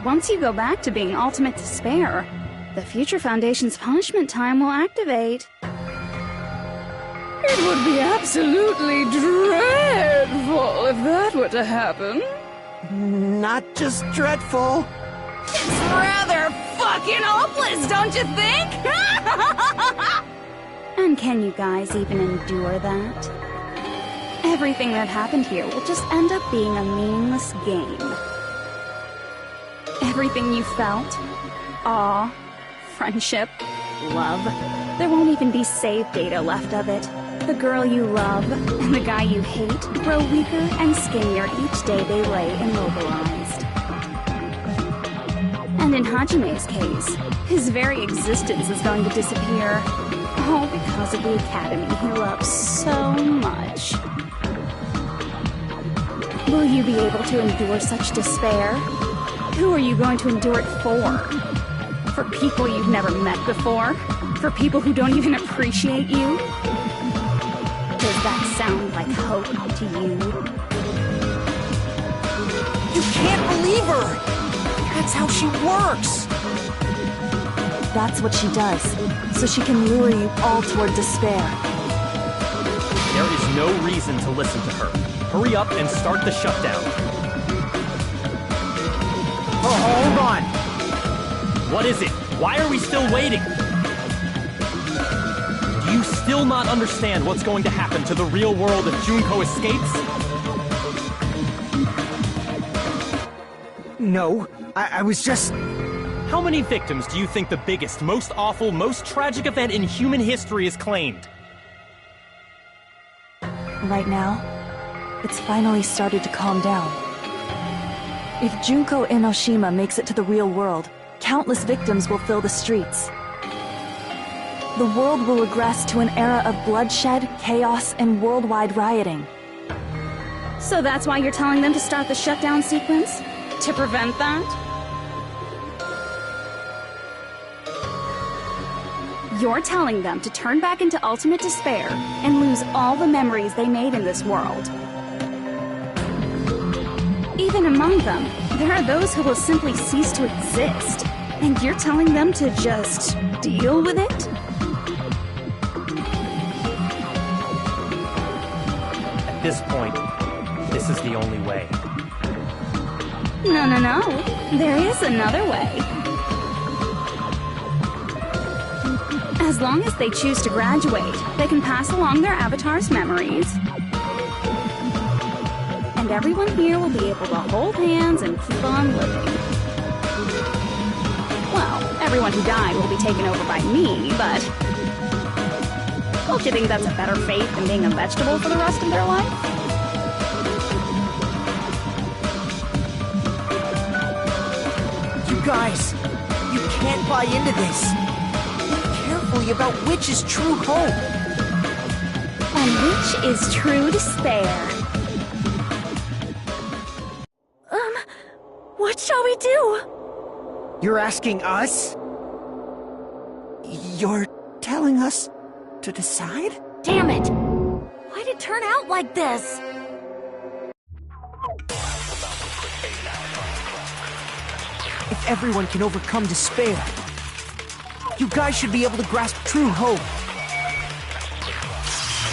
Once you go back to being ultimate despair, the Future Foundation's punishment time will activate. It would be absolutely dreadful if that were to happen. Not just dreadful. It's rather fucking hopeless, don't you think? And can you guys even endure that? Everything that happened here will just end up being a meaningless game. Everything you felt, awe, friendship, love, there won't even be save data left of it. The girl you love and the guy you hate grow weaker and skinnier each day they lay immobilized. And in Hajime's case, his very existence is going to disappear. All because of the academy he loves so much. Will you be able to endure such despair? Who are you going to endure it for? For people you've never met before? For people who don't even appreciate you? Does that sound like hope to you? You can't believe her! That's how she works! That's what she does, so she can lure you all toward despair. There is no reason to listen to her. Hurry up and start the shutdown. Oh, hold on! What is it? Why are we still waiting? Do you still not understand what's going to happen to the real world if Junko escapes? No, I was just... How many victims do you think the biggest, most awful, most tragic event in human history has claimed? Right now, it's finally started to calm down. If Junko Enoshima makes it to the real world, countless victims will fill the streets. The world will regress to an era of bloodshed, chaos, and worldwide rioting. So that's why you're telling them to start the shutdown sequence? To prevent that? You're telling them to turn back into ultimate despair and lose all the memories they made in this world. Even among them, there are those who will simply cease to exist. And you're telling them to just deal with it? At this point, this is the only way. No. There is another way. As long as they choose to graduate, they can pass along their avatar's memories. And everyone here will be able to hold hands and keep on living. Well, everyone who died will be taken over by me, but... don't you think that's a better fate than being a vegetable for the rest of their life? You guys, you can't buy into this. Carefully about which is true hope. And which is true despair. What shall we do? You're asking us? You're telling us to decide? Damn it! Why'd it turn out like this? If everyone can overcome despair, you guys should be able to grasp true hope.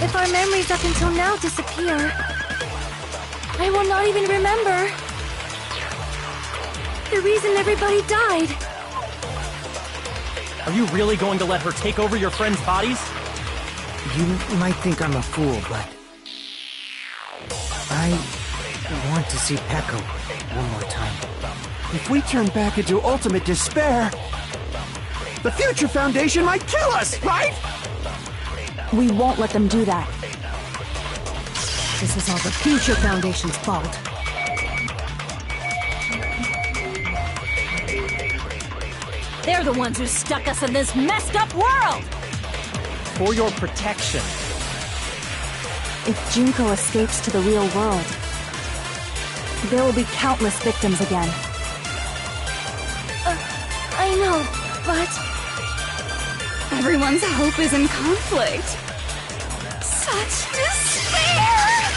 If our memories up until now disappear, I will not even remember the reason everybody died. Are you really going to let her take over your friends' bodies? You might think I'm a fool, but... I want to see Peko one more time. If we turn back into ultimate despair, the Future Foundation might kill us, right? We won't let them do that. This is all the Future Foundation's fault. They're the ones who stuck us in this messed up world! For your protection. If Junko escapes to the real world, there will be countless victims again. I know, but... everyone's hope is in conflict. Such despair!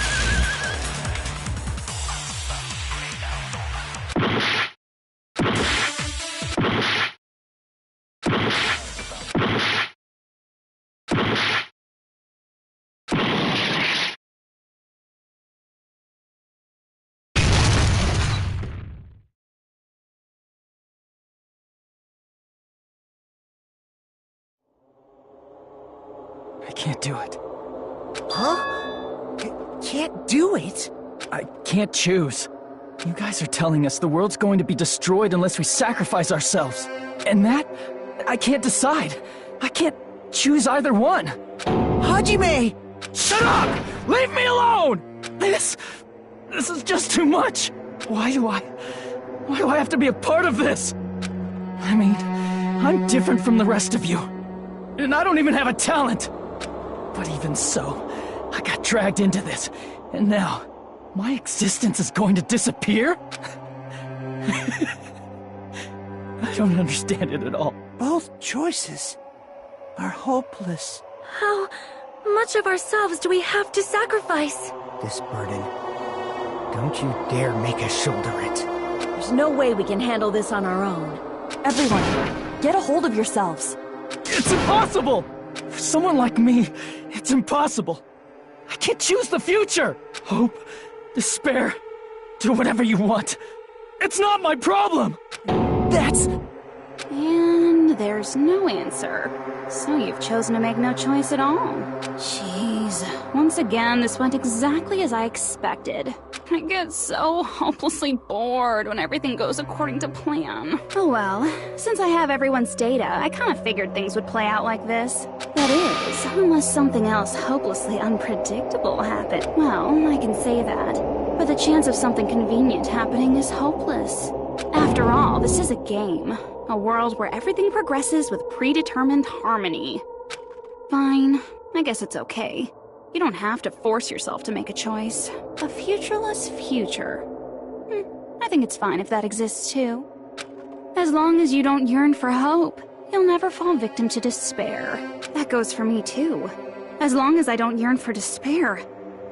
can't do it. Huh? Can't do it? I can't choose. You guys are telling us the world's going to be destroyed unless we sacrifice ourselves. And that, I can't decide. I can't choose either one. Hajime! Shut up! Leave me alone! This is just too much. Why do I have to be a part of this? I mean, I'm different from the rest of you. And I don't even have a talent. But even so, I got dragged into this. And now, my existence is going to disappear? I don't understand it at all. Both choices are hopeless. How much of ourselves do we have to sacrifice? This burden. Don't you dare make us shoulder it. There's no way we can handle this on our own. Everyone, get a hold of yourselves. It's impossible! For someone like me, it's impossible. I can't choose the future! Hope, despair, do whatever you want. It's not my problem! That's... And there's no answer. So you've chosen to make no choice at all. Jeez. Once again, this went exactly as I expected. I get so hopelessly bored when everything goes according to plan. Oh well, since I have everyone's data, I kind of figured things would play out like this. That is, unless something else hopelessly unpredictable happened. Well, I can say that. But the chance of something convenient happening is hopeless. After all, this is a game. A world where everything progresses with predetermined harmony. Fine, I guess it's okay. You don't have to force yourself to make a choice. A futureless future. I think it's fine if that exists too. As long as you don't yearn for hope, you'll never fall victim to despair. That goes for me too. As long as I don't yearn for despair,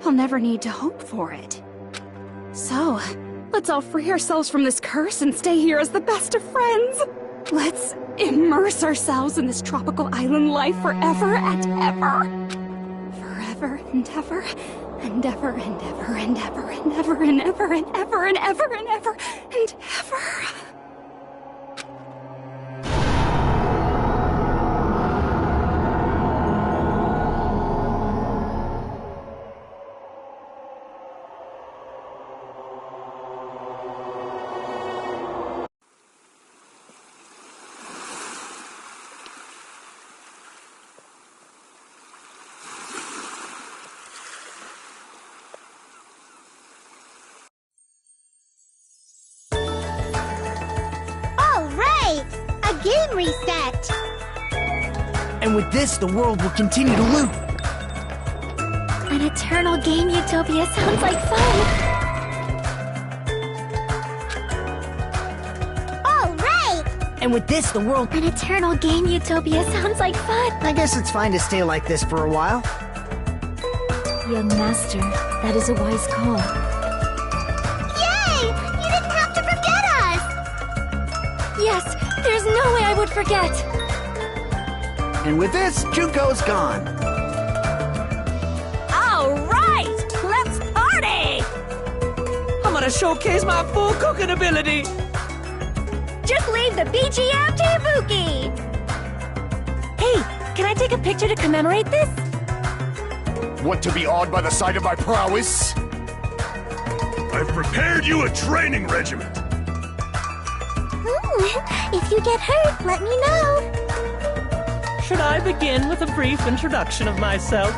I'll never need to hope for it. So, let's all free ourselves from this curse and stay here as the best of friends. Let's immerse ourselves in this tropical island life forever and ever. Forever and ever, and ever and ever and ever and ever and ever and ever and ever and ever and ever. Game reset! And with this, the world will continue to loop. An eternal game utopia sounds like fun! Alright! And with this, the world... An eternal game utopia sounds like fun! I guess it's fine to stay like this for a while. Young master, that is a wise call. Yay! You didn't have to forget us! Yes! There's no way I would forget! And with this, Junko's gone. Alright! Let's party! I'm gonna showcase my full cooking ability! Just leave the BGM to Ibuki! Hey, can I take a picture to commemorate this? Want to be awed by the sight of my prowess? I've prepared you a training regiment. If you get hurt, let me know. Should I begin with a brief introduction of myself?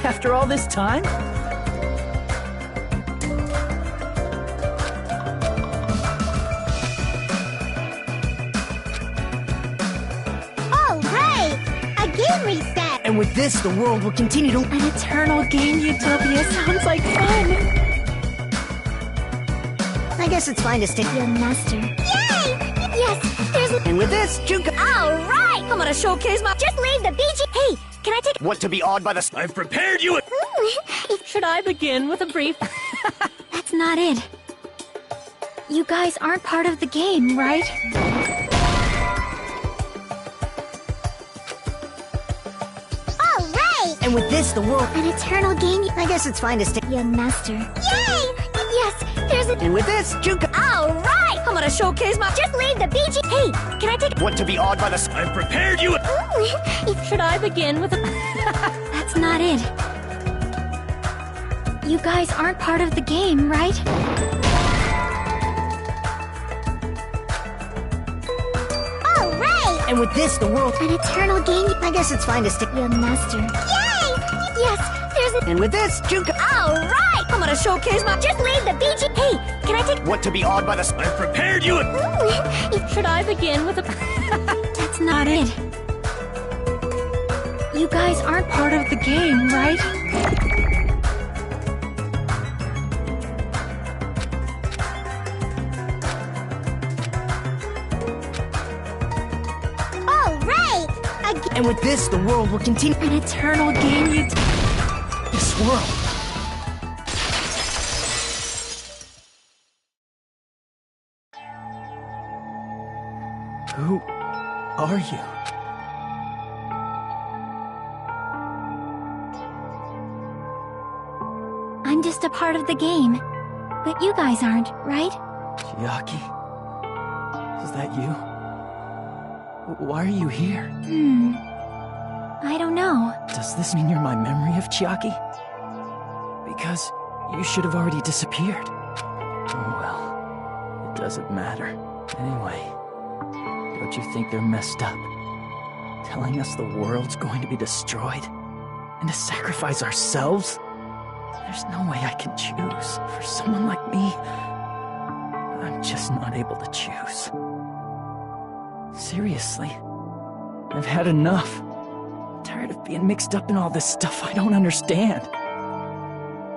After all this time? Alright! A game reset! And with this, the world will continue to... An eternal game utopia sounds like fun! I guess it's fine to stay... Young master. Yay! Yes, there's... And with this, Junko... Alright! I'm gonna showcase my... Just leave the BG... Hey, can I take... Want to be awed by the... I've prepared you a... Should I begin with a brief... That's not it. You guys aren't part of the game, right? Alright! And with this, the world... An eternal game... I guess it's fine to stay... Young master. Yay! Yes, there's a... And with this, Junko... Alright! I'm gonna showcase my— Just leave the BG. Hey, can I take— Want to be awed by the... I've prepared you a... Should I begin with a— That's not it. You guys aren't part of the game, right? All right! And with this, the world... An eternal game. I guess it's fine to stick... Your master. Yay! Yes, there's a... And with this, Junko... All right! I'm gonna showcase my— Just leave the BG. Hey, can I take— Want to be awed by the... I've prepared you a... Should I begin with a— That's not it. You guys aren't part of the game, right? All right! And with this, the world will continue... An eternal game, you... This world... Who are you? I'm just a part of the game. But you guys aren't, right? Chiaki? Is that you? Why are you here? I don't know. Does this mean you're my memory of Chiaki? Because you should have already disappeared. Oh well, it doesn't matter. Anyway, don't you think they're messed up? Telling us the world's going to be destroyed? And to sacrifice ourselves? There's no way I can choose. For someone like me, I'm just not able to choose. Seriously, I've had enough. I'm tired of being mixed up in all this stuff I don't understand.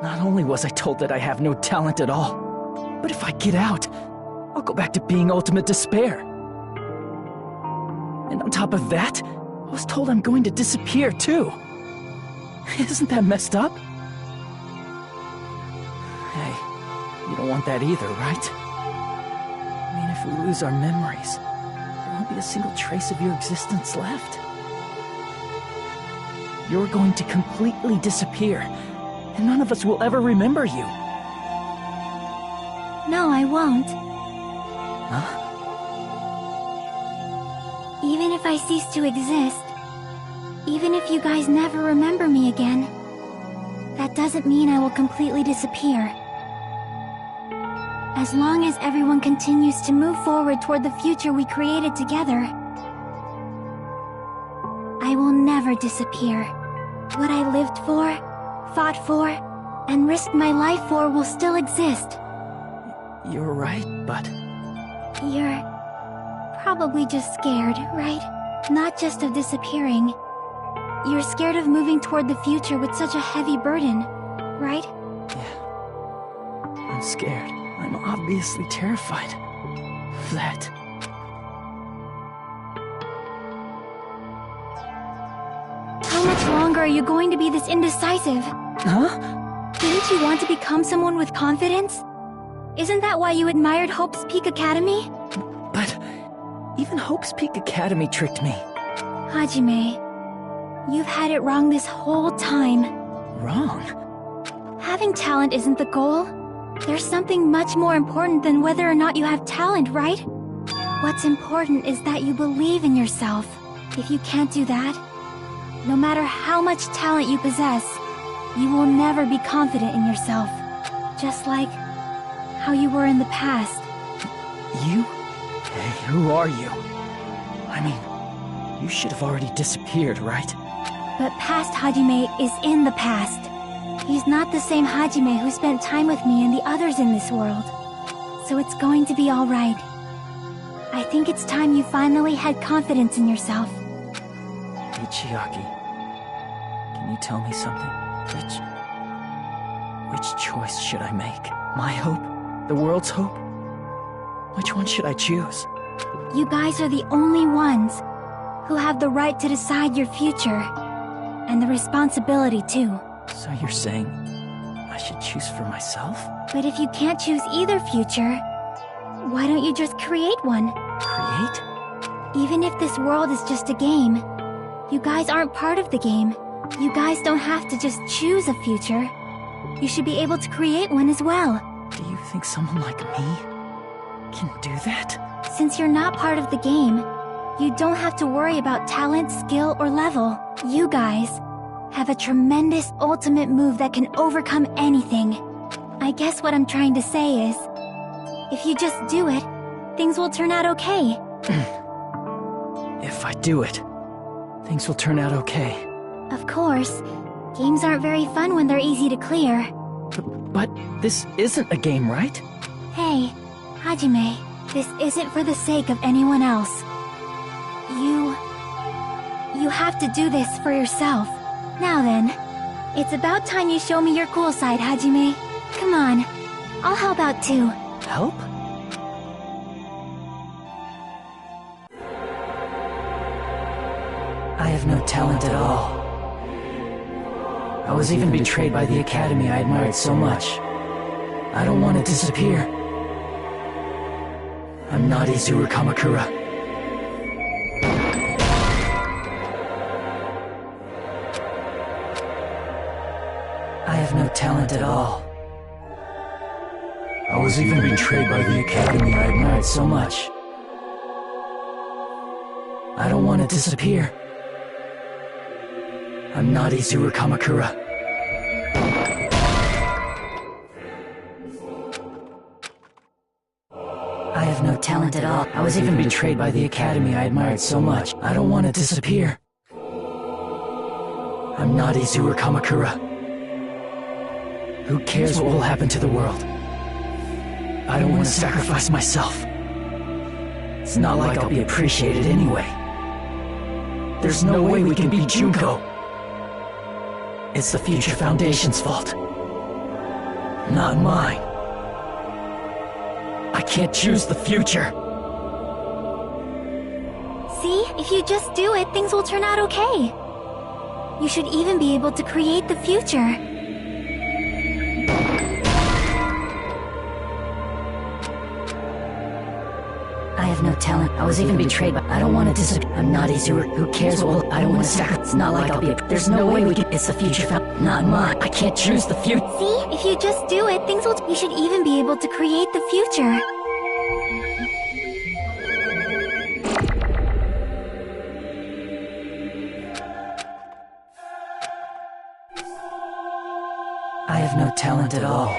Not only was I told that I have no talent at all, but if I get out, I'll go back to being ultimate despair. And on top of that, I was told I'm going to disappear too. Isn't that messed up? Hey, you don't want that either, right? I mean, if we lose our memories, there won't be a single trace of your existence left. You're going to completely disappear, and none of us will ever remember you. No, I won't. Huh? Even if I cease to exist, even if you guys never remember me again, that doesn't mean I will completely disappear. As long as everyone continues to move forward toward the future we created together, I will never disappear. What I lived for, fought for, and risked my life for will still exist. You're right, but... You're probably just scared, right? Not just of disappearing. You're scared of moving toward the future with such a heavy burden, right? Yeah. I'm scared. I'm obviously terrified of that. How much longer are you going to be this indecisive? Huh? Didn't you want to become someone with confidence? Isn't that why you admired Hope's Peak Academy? But even Hope's Peak Academy tricked me. Hajime, you've had it wrong this whole time. Wrong? Having talent isn't the goal. There's something much more important than whether or not you have talent, right? What's important is that you believe in yourself. If you can't do that, no matter how much talent you possess, you will never be confident in yourself. Just like how you were in the past. You? Hey, who are you? I mean, you should have already disappeared, right? But past Hajime is in the past. He's not the same Hajime who spent time with me and the others in this world. So it's going to be alright. I think it's time you finally had confidence in yourself. Hey, Chiaki. Can you tell me something? Which choice should I make? My hope? The world's hope? Which one should I choose? You guys are the only ones who have the right to decide your future. And the responsibility, too. So you're saying I should choose for myself? But if you can't choose either future, why don't you just create one? Create? Even if this world is just a game, you guys aren't part of the game. You guys don't have to just choose a future. You should be able to create one as well. Do you think someone like me can do that? Since you're not part of the game, you don't have to worry about talent, skill, or level. You guys have a tremendous ultimate move that can overcome anything. I guess what I'm trying to say is, if you just do it, things will turn out okay. If I do it, things will turn out okay. Of course, games aren't very fun when they're easy to clear. But this isn't a game, right? Hey, Hajime, this isn't for the sake of anyone else. You have to do this for yourself. Now then, it's about time you show me your cool side, Hajime. Come on, I'll help out too. Help? I have no talent at all. I was even betrayed by the academy I admired so much. I don't want to disappear. I'm not Izuru Kamakura. I have no talent at all. I was even betrayed by the academy I admired so much. I don't want to disappear. I'm not Izuru Kamakura. I have no talent at all. I was even betrayed by the academy I admired so much. I don't want to disappear. I'm not Izuru Kamakura. Who cares what will happen to the world? I don't want to sacrifice myself. It's not like I'll be appreciated anyway. There's no way we can beat Junko. It's the Future Foundation's fault. Not mine. I can't choose the future. See, if you just do it, things will turn out okay. You should even be able to create the future. I have no talent. I was even betrayed, but I don't want to disappear. I'm not Izuru. Who cares what will... I don't want to sacrifice. It's not like I'll be a... There's no way we can... It's the future found... Not mine. I can't choose the future. See? If you just do it, things will... You should even be able to create the future. I have no talent at all.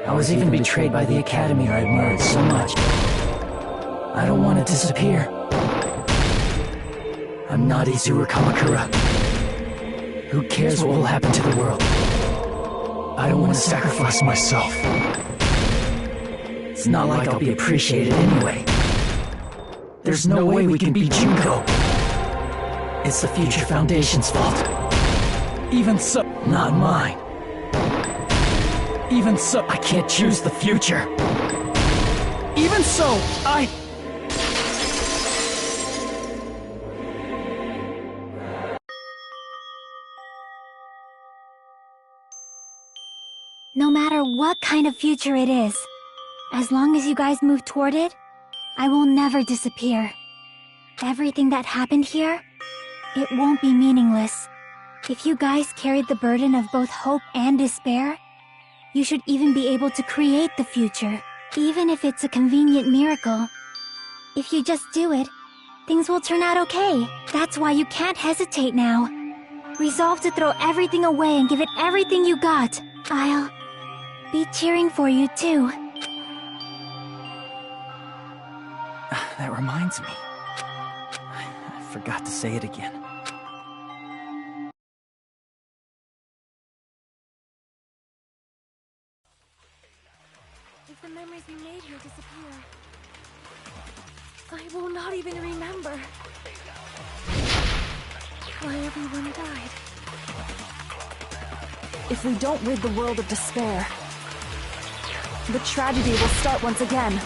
I was even betrayed by the academy I admired so much. I don't want to disappear. I'm not Izuru Kamakura. Who cares what will happen to the world? I don't want to sacrifice myself. It's not like I'll be appreciated anyway. There's no way we can beat Junko. It's the Future Foundation's fault. Even so, not mine. Even so, I can't choose the future. Even so, No matter what kind of future it is, as long as you guys move toward it, I will never disappear. Everything that happened here, it won't be meaningless. If you guys carried the burden of both hope and despair, you should even be able to create the future, even if it's a convenient miracle. If you just do it, things will turn out okay. That's why you can't hesitate now. Resolve to throw everything away and give it everything you got. I'll be cheering for you too. That reminds me. I forgot to say it again. If the memories we made here disappear, I will not even remember why everyone died. If we don't rid the world of despair, the tragedy will start once again.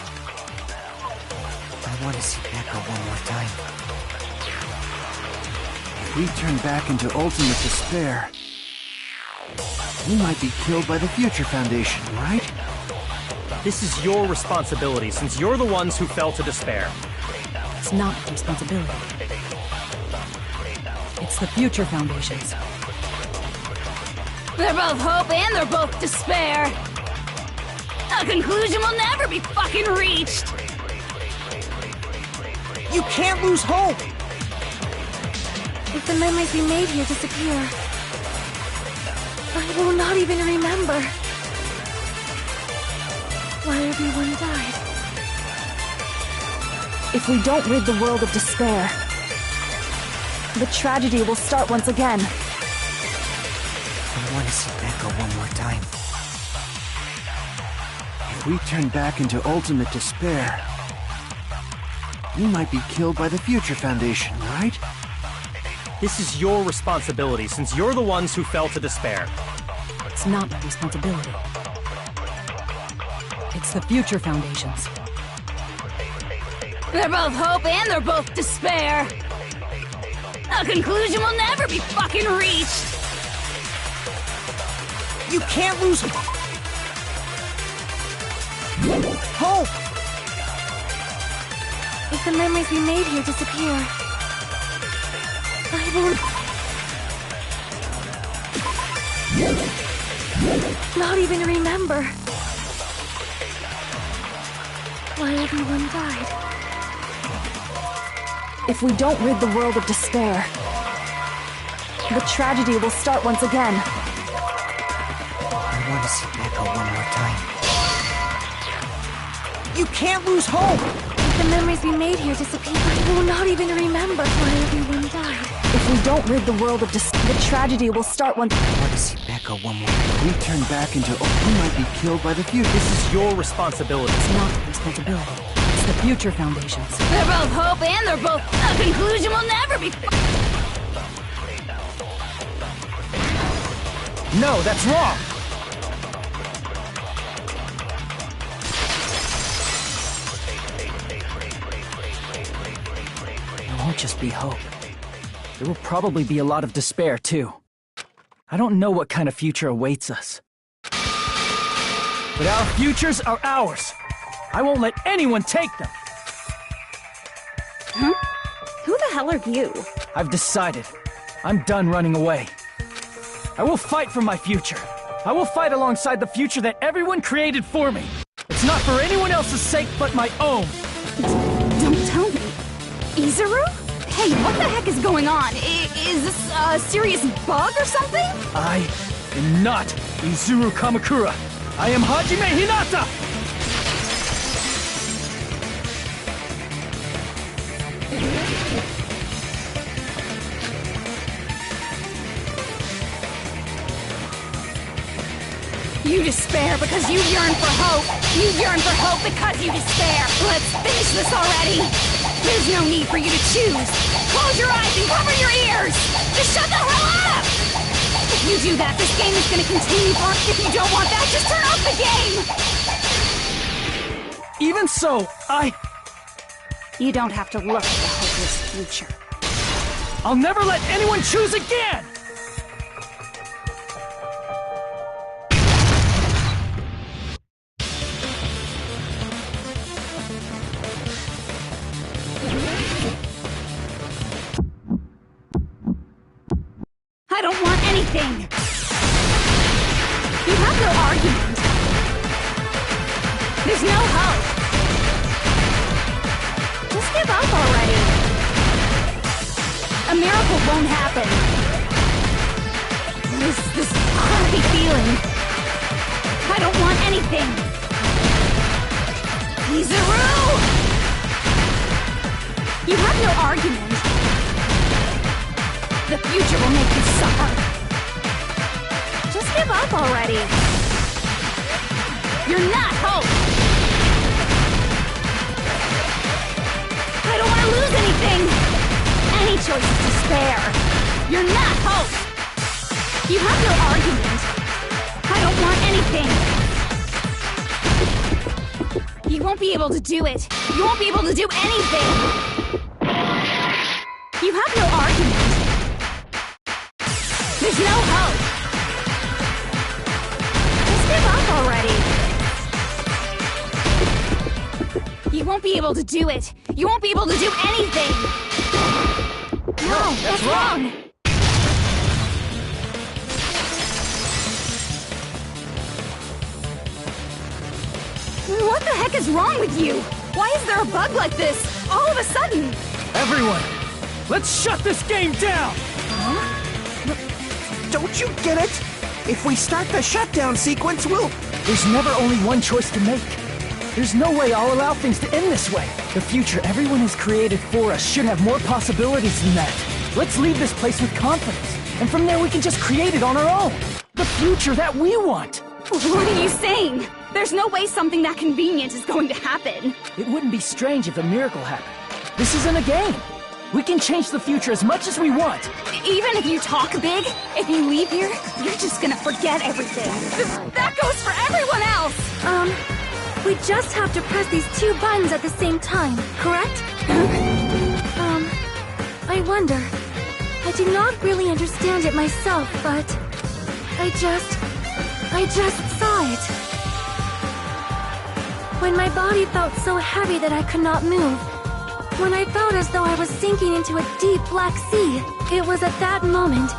I want to see Echo one more time. If we turn back into ultimate despair, we might be killed by the Future Foundation, right? This is your responsibility, since you're the ones who fell to despair. It's not a responsibility. It's the Future Foundation's. They're both hope and they're both despair. A conclusion will never be fucking reached! You can't lose hope! If the memories we made here disappear, I will not even remember why everyone died. If we don't rid the world of despair, the tragedy will start once again. I want to see Echo one more time. If we turn back into ultimate despair, we might be killed by the Future Foundation, right? This is your responsibility, since you're the ones who fell to despair. It's not my responsibility. It's the Future Foundation's. They're both hope and they're both despair! A conclusion will never be fucking reached! You can't lose hope! If the memories we made here disappear, I will not even remember why everyone died. If we don't rid the world of despair, the tragedy will start once again. I want to see Echo one more time. You can't lose hope! If the memories we made here disappear, I will not even remember why everyone died. If we don't rid the world of despair, the tragedy will start once. I want to see Echo one more time. If we turn back into we might be killed by the future. This is your responsibility. It's not my responsibility. It's the Future Foundation's. They're both hope and they're both... A conclusion will never be... No, that's wrong! It won't just be hope. There will probably be a lot of despair, too. I don't know what kind of future awaits us. But our futures are ours! I won't let anyone take them! Huh? Who the hell are you? I've decided. I'm done running away. I will fight for my future. I will fight alongside the future that everyone created for me. It's not for anyone else's sake but my own. Don't tell me. Izuru? Hey, what the heck is going on? Is this a serious bug or something? I am not Izuru Kamakura. I am Hajime Hinata! You despair because you yearn for hope. You yearn for hope because you despair. Let's finish this already. There's no need for you to choose. Close your eyes and cover your ears. Just shut the hell up! If you do that, this game is going to continue on. If you don't want that, just turn off the game! Even so, You don't have to look at the hopeless future. I'll never let anyone choose again! I don't want anything! You have no argument. There's no hope. Just give up already. A miracle won't happen. This crappy feeling. I don't want anything. Izuru! You have no argument. The future will make you suffer. Just give up already. You're not hope. I don't want to lose anything. Any choice is despair. You're not hope. You have no argument. I don't want anything. You won't be able to do it. You won't be able to do anything. You have no argument. There's no hope. Just give up already. You won't be able to do it. You won't be able to do anything. No, that's wrong. the heck is wrong with you? Why is there a bug like this, all of a sudden? Everyone, let's shut this game down! Don't you get it? If we start the shutdown sequence, we'll... There's never only one choice to make. There's no way I'll allow things to end this way. The future everyone has created for us should have more possibilities than that. Let's leave this place with confidence, and from there we can just create it on our own. The future that we want. What are you saying? There's no way something that convenient is going to happen. It wouldn't be strange if a miracle happened. This isn't a game. We can change the future as much as we want. Even if you talk big, if you leave here, you're just gonna forget everything. That goes for everyone else! We just have to press these 2 buttons at the same time, correct? I wonder. I do not really understand it myself, but... I just saw it. When my body felt so heavy that I could not move. When I felt as though I was sinking into a deep black sea. It was at that moment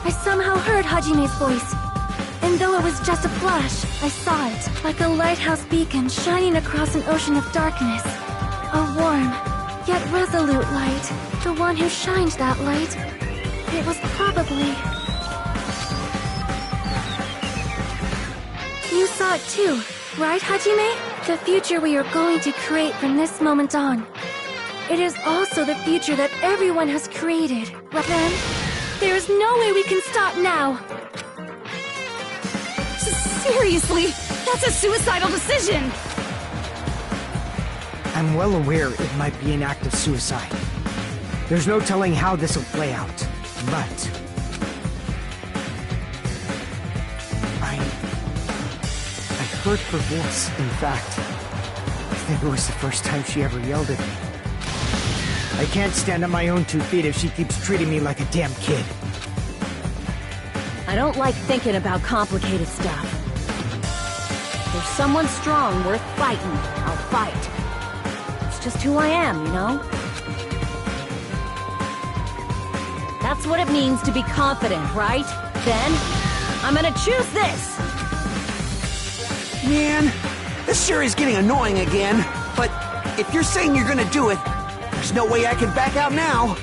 I somehow heard Hajime's voice. And though it was just a flash, I saw it, like a lighthouse beacon shining across an ocean of darkness. A warm, yet resolute light. The one who shined that light. It was probably... You saw it too, right, Hajime? The future we are going to create from this moment on. It is also the future that everyone has created. Then, there is no way we can stop now. Seriously, that's a suicidal decision. I'm well aware it might be an act of suicide. There's no telling how this will play out, but... I heard her voice, in fact. I think it was the first time she ever yelled at me. I can't stand on my own 2 feet if she keeps treating me like a damn kid. I don't like thinking about complicated stuff. If there's someone strong worth fighting, I'll fight. It's just who I am, you know? That's what it means to be confident, right? Then, I'm gonna choose this! Man, this sure is getting annoying again. But if you're saying you're gonna do it, there's no way I can back out now.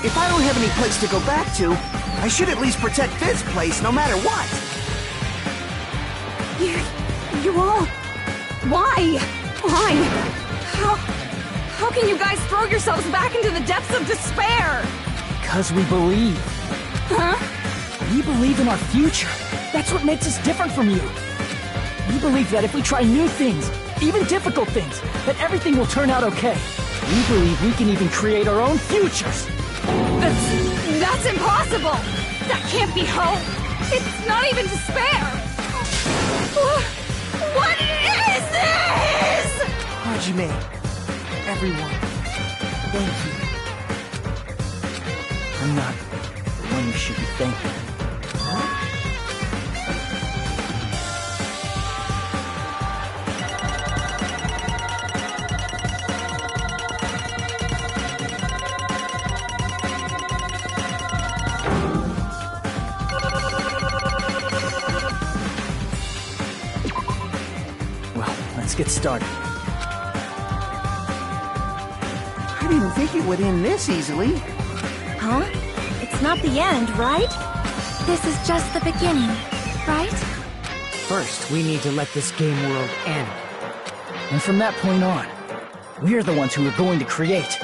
If I don't have any place to go back to, I should at least protect this place no matter what. You all... Why? Why? How can you guys throw yourselves back into the depths of despair? Because we believe. Huh? We believe in our future. That's what makes us different from you. We believe that if we try new things, even difficult things, that everything will turn out okay. We believe we can even create our own futures. That's impossible! That can't be hope! It's not even despair! What is this?! Hajime, everyone, thank you. I'm not the one you should be thanking. Let's get started. I didn't think it would end this easily. Huh? It's not the end, right? This is just the beginning, right? First, we need to let this game world end. And from that point on, we're the ones who are going to create.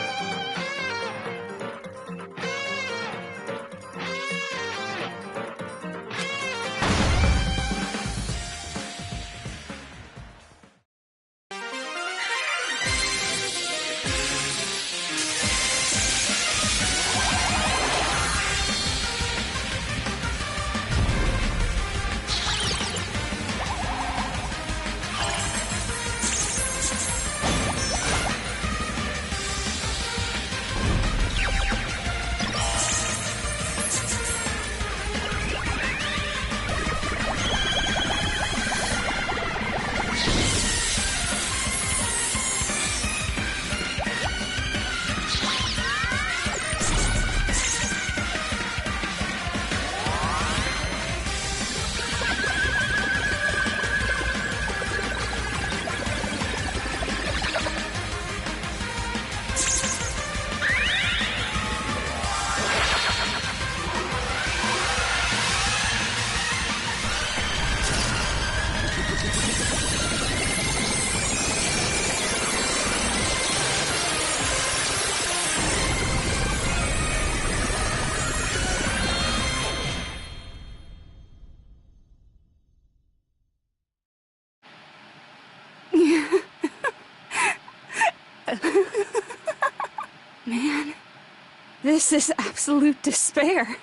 This is absolute despair.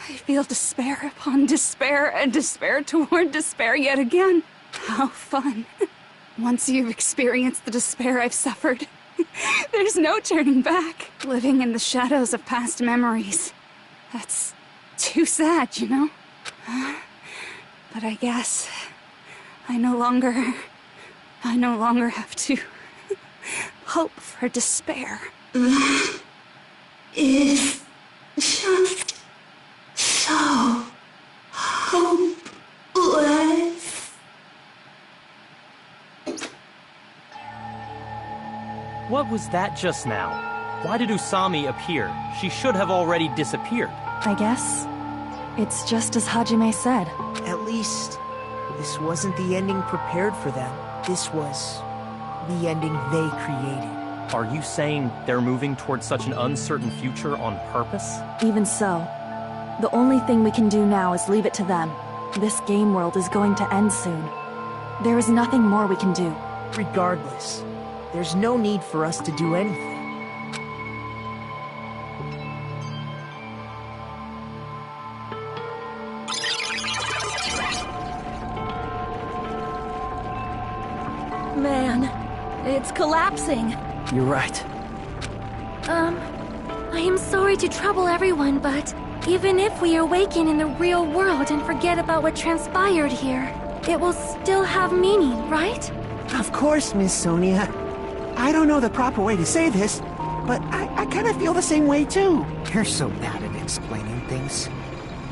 I feel despair upon despair and despair toward despair yet again. How fun. Once you've experienced the despair I've suffered, there's no turning back. Living in the shadows of past memories. That's too sad, you know? But I guess I no longer have to hope for despair. That is just so hopeless. What was that just now? Why did Usami appear? She should have already disappeared. I guess it's just as Hajime said. At least, this wasn't the ending prepared for them. This was the ending they created. Are you saying they're moving towards such an uncertain future on purpose? Even so, the only thing we can do now is leave it to them. This game world is going to end soon. There is nothing more we can do. Regardless, there's no need for us to do anything. Man, it's collapsing. You're right. I am sorry to trouble everyone, but even if we awaken in the real world and forget about what transpired here, it will still have meaning, right? Of course, Miss Sonia. I don't know the proper way to say this, but I kind of feel the same way too. You're so bad at explaining things.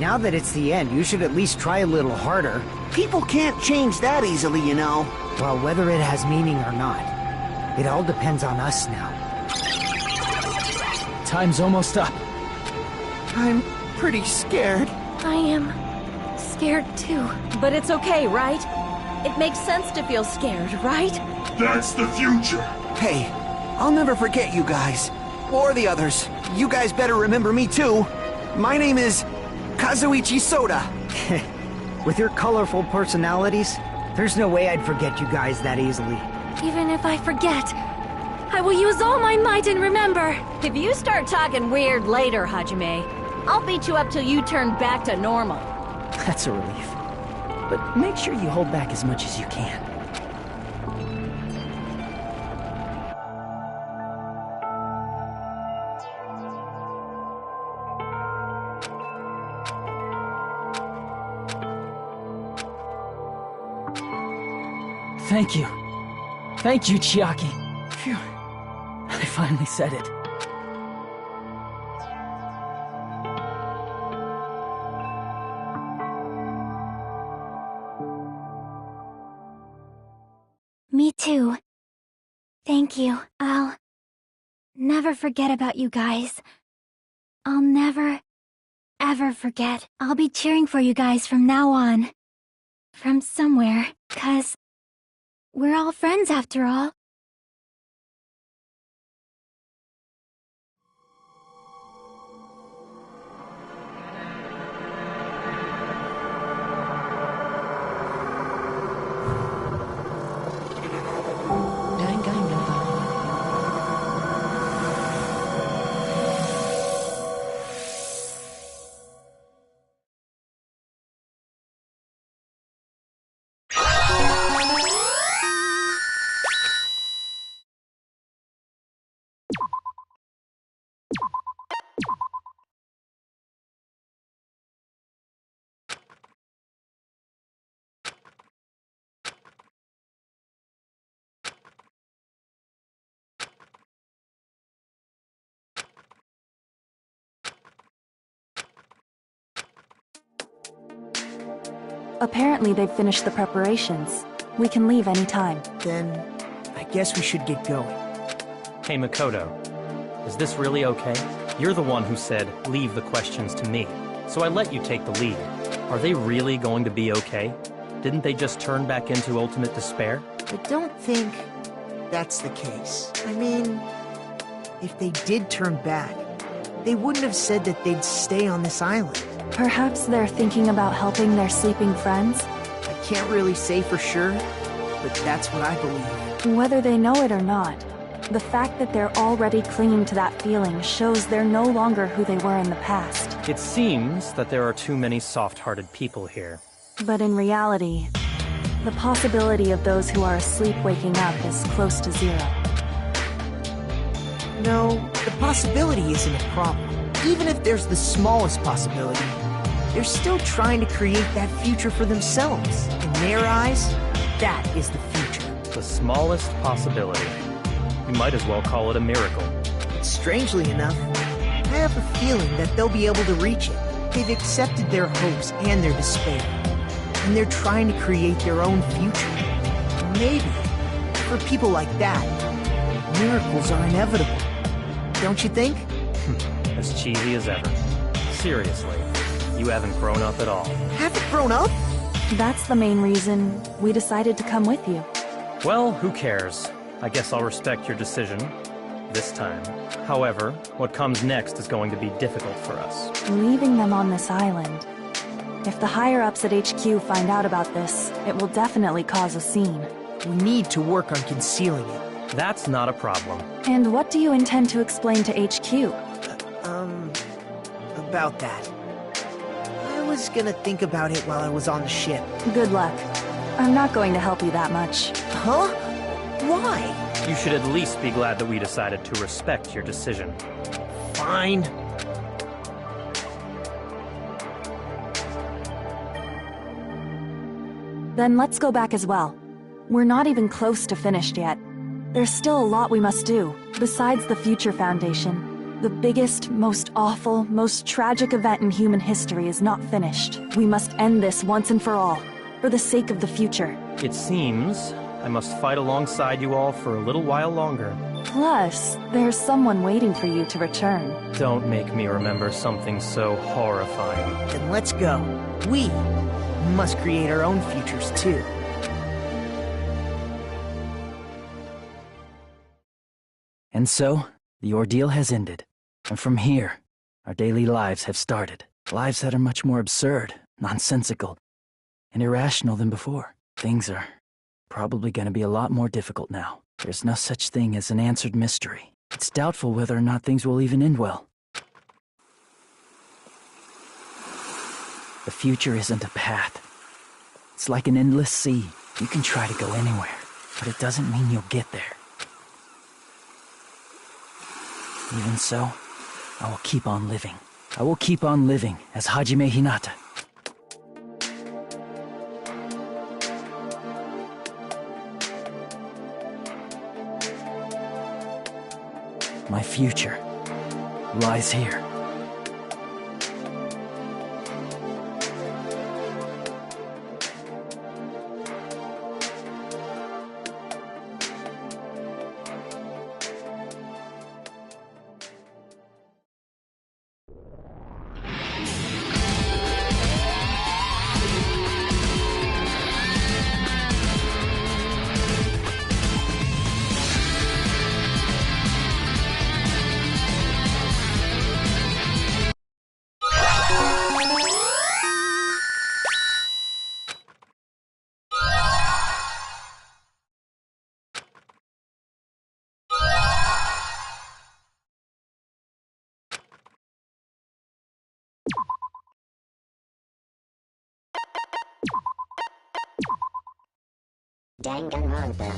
Now that it's the end, you should at least try a little harder. People can't change that easily, you know. Well, whether it has meaning or not, it all depends on us now. Time's almost up. I'm pretty scared. I am scared too. But it's okay, right? It makes sense to feel scared, right? That's the future. Hey, I'll never forget you guys. Or the others. You guys better remember me too. My name is Kazuichi Soda. With your colorful personalities, there's no way I'd forget you guys that easily. Even if I forget, I will use all my might and remember. If you start talking weird later, Hajime, I'll beat you up till you turn back to normal. That's a relief. But make sure you hold back as much as you can. Thank you. Thank you, Chiaki. Phew. I finally said it. Me too. Thank you. I'll never forget about you guys. I'll never, ever forget. I'll be cheering for you guys from now on. From somewhere, 'cause we're all friends after all. Apparently they've finished the preparations. We can leave any time. Then, I guess we should get going. Hey, Makoto. Is this really okay? You're the one who said, leave the questions to me. So I let you take the lead. Are they really going to be okay? Didn't they just turn back into ultimate despair? I don't think that's the case. I mean, if they did turn back, they wouldn't have said that they'd stay on this island. Perhaps they're thinking about helping their sleeping friends? I can't really say for sure, but that's what I believe. Whether they know it or not, The fact that they're already clinging to that feeling shows they're no longer who they were in the past. It seems that there are too many soft-hearted people here. But in reality, the possibility of those who are asleep waking up is close to zero. No, the possibility isn't a problem. Even if there's the smallest possibility, they're still trying to create that future for themselves. In their eyes, that is the future. The smallest possibility. You might as well call it a miracle. Strangely enough, I have a feeling that they'll be able to reach it. They've accepted their hopes and their despair, and they're trying to create their own future. Maybe, for people like that, miracles are inevitable. Don't you think? As cheesy as ever. Seriously, you haven't grown up at all. Haven't grown up? That's the main reason we decided to come with you. Well, who cares? I guess I'll respect your decision. This time. However, what comes next is going to be difficult for us. Leaving them on this island. If the higher-ups at HQ find out about this, it will definitely cause a scene. We need to work on concealing it. That's not a problem. And what do you intend to explain to HQ? About that. I was gonna think about it while I was on the ship. Good luck. I'm not going to help you that much. Huh? Why? You should at least be glad that we decided to respect your decision. Fine. Then let's go back as well. We're not even close to finished yet. There's still a lot we must do. Besides the Future Foundation, the biggest, most awful, most tragic event in human history is not finished. We must end this once and for all, for the sake of the future. It seems I must fight alongside you all for a little while longer. Plus, there's someone waiting for you to return. Don't make me remember something so horrifying. Then let's go. We must create our own futures too. And so, the ordeal has ended. And from here, our daily lives have started. Lives that are much more absurd, nonsensical, and irrational than before. Things are probably going to be a lot more difficult now. There's no such thing as an answered mystery. It's doubtful whether or not things will even end well. The future isn't a path. It's like an endless sea. You can try to go anywhere, but it doesn't mean you'll get there. Even so, I will keep on living. I will keep on living as Hajime Hinata. My future lies here. Danganronpa.